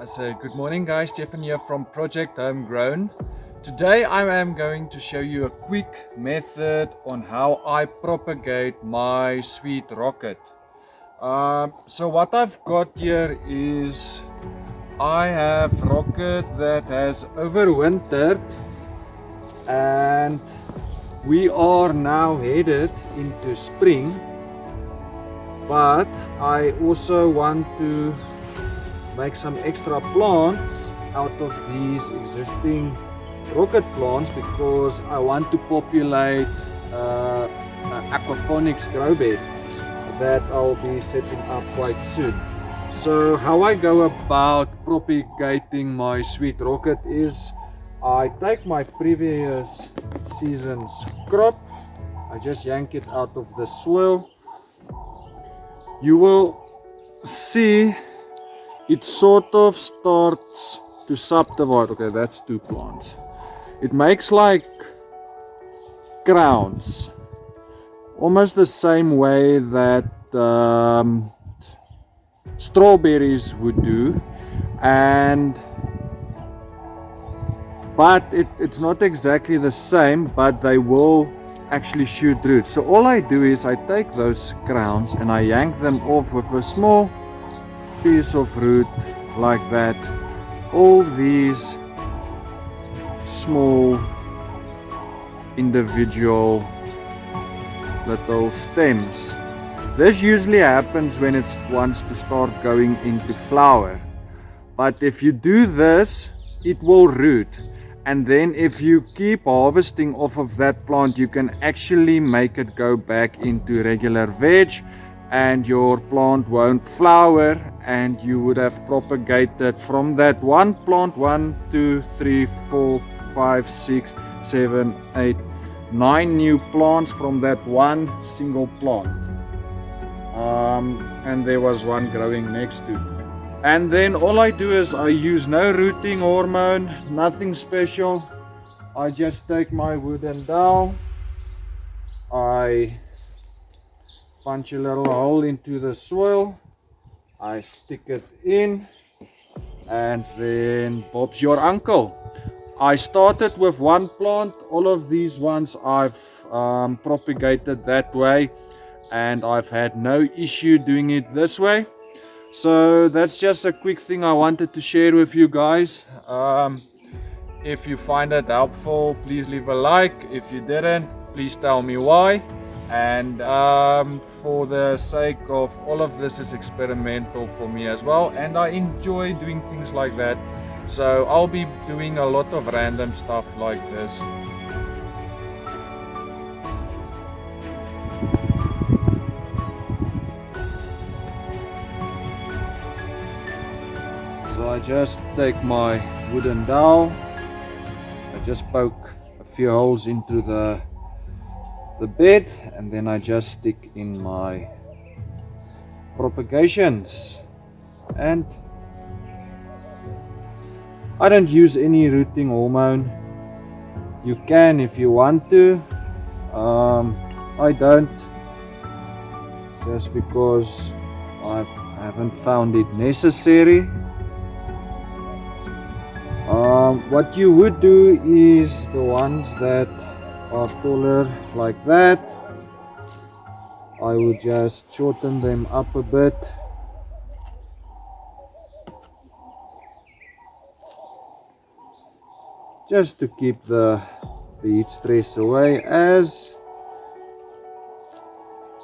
Good morning guys, Stefan here from Project Homegrown. Today I am going to show you a quick method on how I propagate my sweet rocket. So what I've got here is I have rocket that has overwintered, and we are now headed into spring, but I also want to make some extra plants out of these existing rocket plants because I want to populate an aquaponics grow bed that I'll be setting up quite soon. So how I go about propagating my sweet rocket is I take my previous season's crop, I just yank it out of the soil. You will see it sort of starts to subdivide. Okay, that's two plants. It makes like crowns, almost the same way that strawberries would do, but it's not exactly the same, but they will actually shoot roots. So all I do is I take those crowns and I yank them off with a small piece of root like that. All these small individual little stems. This usually happens when it wants to start going into flower, but if you do this, it will root, and then if you keep harvesting off of that plant, you can actually make it go back into regular veg, and your plant won't flower, and you would have propagated from that one plant 1, 2, 3, 4, 5, 6, 7, 8, 9 new plants from that one single plant. And there was one growing next to. And then all I do is I use no rooting hormone, nothing special. I just take my wooden dowel, I punch a little hole into the soil, I stick it in, and then Bob's your uncle. I started with one plant. All of these ones I've propagated that way, and I've had no issue doing it this way. So that's just a quick thing I wanted to share with you guys. If you find it helpful, please leave a like. If you didn't, please tell me why. And for the sake of all of this is experimental for me as well, and I enjoy doing things like that, so I'll be doing a lot of random stuff like this. So I just take my wooden dowel, I just poke a few holes into the bed, and then I just stick in my propagations, and I don't use any rooting hormone. You can if you want to. I don't, just because I haven't found it necessary. What you would do is the ones that are taller like that, I would just shorten them up a bit, just to keep the heat stress away, as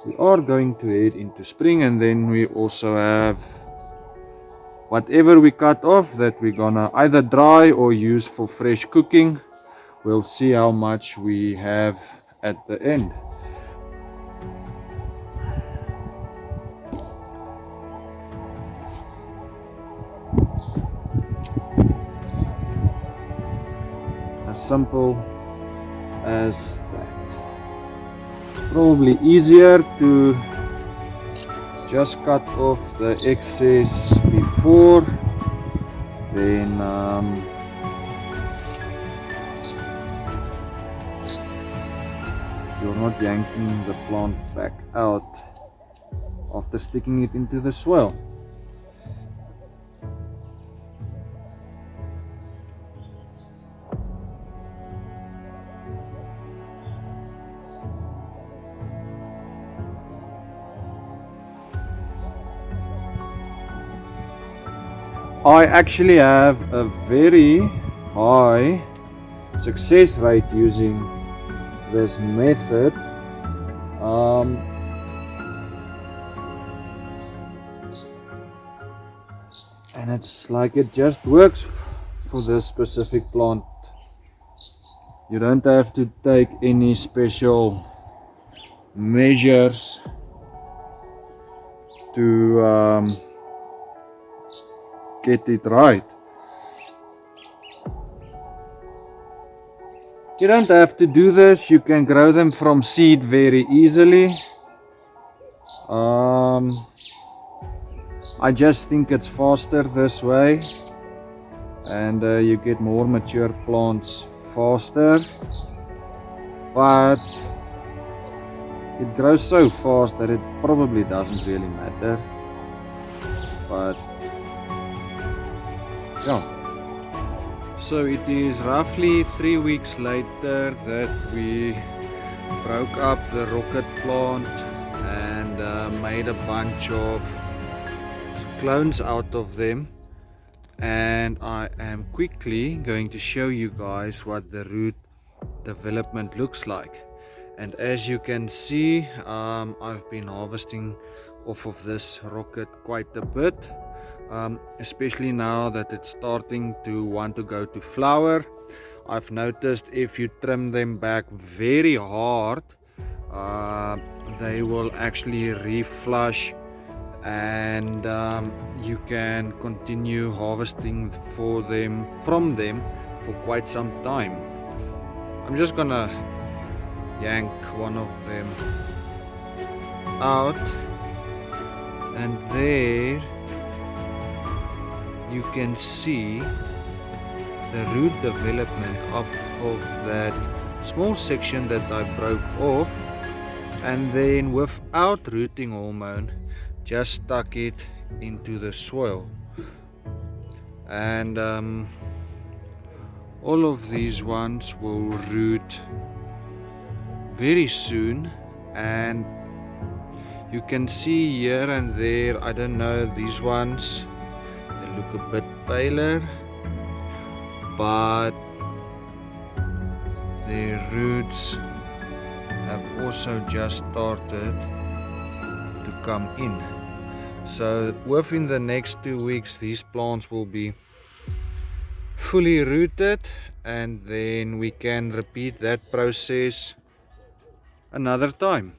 we are going to head into spring. And then we also have whatever we cut off that we're gonna either dry or use for fresh cooking. We'll see how much we have at the end. As simple as that. It's probably easier to just cut off the excess before, then you're not yanking the plant back out after sticking it into the soil. I actually have a very high success rate using this method. And it's like it just works for this specific plant. You don't have to take any special measures to get it right. You don't have to do this. You can grow them from seed very easily. I just think it's faster this way, and you get more mature plants faster, but it grows so fast that it probably doesn't really matter. But yeah, so it is roughly 3 weeks later that we broke up the rocket plant and made a bunch of clones out of them, and I am quickly going to show you guys what the root development looks like. And as you can see, I've been harvesting off of this rocket quite a bit, especially now that it's starting to want to go to flower. I've noticed if you trim them back very hard, they will actually reflush, and you can continue harvesting from them for quite some time. I'm just gonna yank one of them out, and there you can see the root development of that small section that I broke off, and then without rooting hormone just stuck it into the soil. And all of these ones will root very soon, and you can see here and there, I don't know, these ones, they look a bit paler, but their roots have also just started to come in. So within the next 2 weeks these plants will be fully rooted, and then we can repeat that process another time.